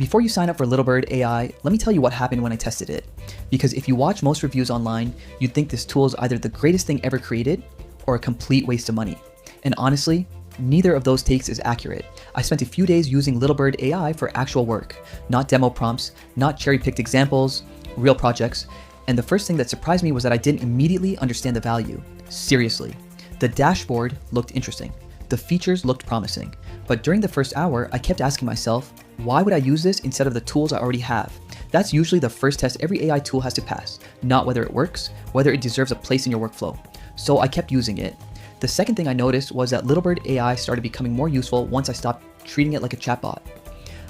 Before you sign up for LittleBird AI, let me tell you what happened when I tested it. Because if you watch most reviews online, you'd think this tool is either the greatest thing ever created or a complete waste of money. And honestly, neither of those takes is accurate. I spent a few days using LittleBird AI for actual work, not demo prompts, not cherry-picked examples, real projects. And the first thing that surprised me was that I didn't immediately understand the value. Seriously. The dashboard looked interesting. The features looked promising. But during the first hour, I kept asking myself, why would I use this instead of the tools I already have? That's usually the first test every AI tool has to pass, not whether it works, whether it deserves a place in your workflow. So I kept using it. The second thing I noticed was that LittleBird AI started becoming more useful once I stopped treating it like a chatbot.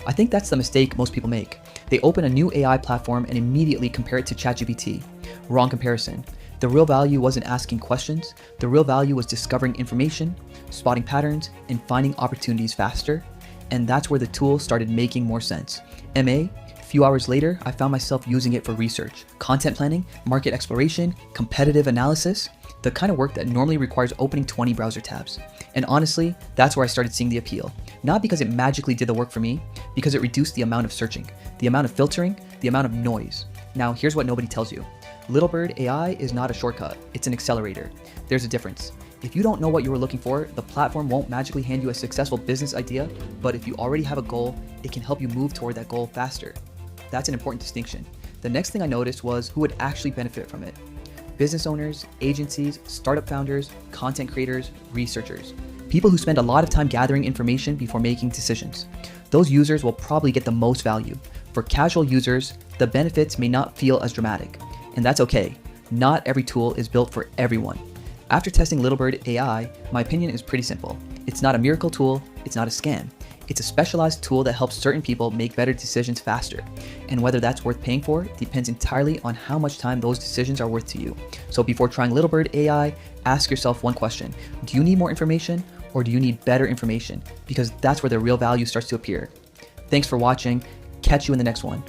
I think that's the mistake most people make. They open a new AI platform and immediately compare it to ChatGPT. Wrong comparison. The real value wasn't asking questions. The real value was discovering information, spotting patterns, and finding opportunities faster. And that's where the tool started making more sense. A few hours later, I found myself using it for research, content planning, market exploration, competitive analysis, the kind of work that normally requires opening 20 browser tabs. And honestly, that's where I started seeing the appeal. Not because it magically did the work for me, because it reduced the amount of searching, the amount of filtering, the amount of noise. Now, here's what nobody tells you. LittleBird AI is not a shortcut, it's an accelerator. There's a difference. If you don't know what you were looking for, the platform won't magically hand you a successful business idea, but if you already have a goal, it can help you move toward that goal faster. That's an important distinction. The next thing I noticed was who would actually benefit from it. Business owners, agencies, startup founders, content creators, researchers. People who spend a lot of time gathering information before making decisions. Those users will probably get the most value. For casual users, the benefits may not feel as dramatic. And that's okay. Not every tool is built for everyone. After testing LittleBird AI, my opinion is pretty simple. It's not a miracle tool, it's not a scam. It's a specialized tool that helps certain people make better decisions faster. And whether that's worth paying for depends entirely on how much time those decisions are worth to you. So before trying LittleBird AI, ask yourself one question. Do you need more information or do you need better information? Because that's where the real value starts to appear. Thanks for watching. Catch you in the next one.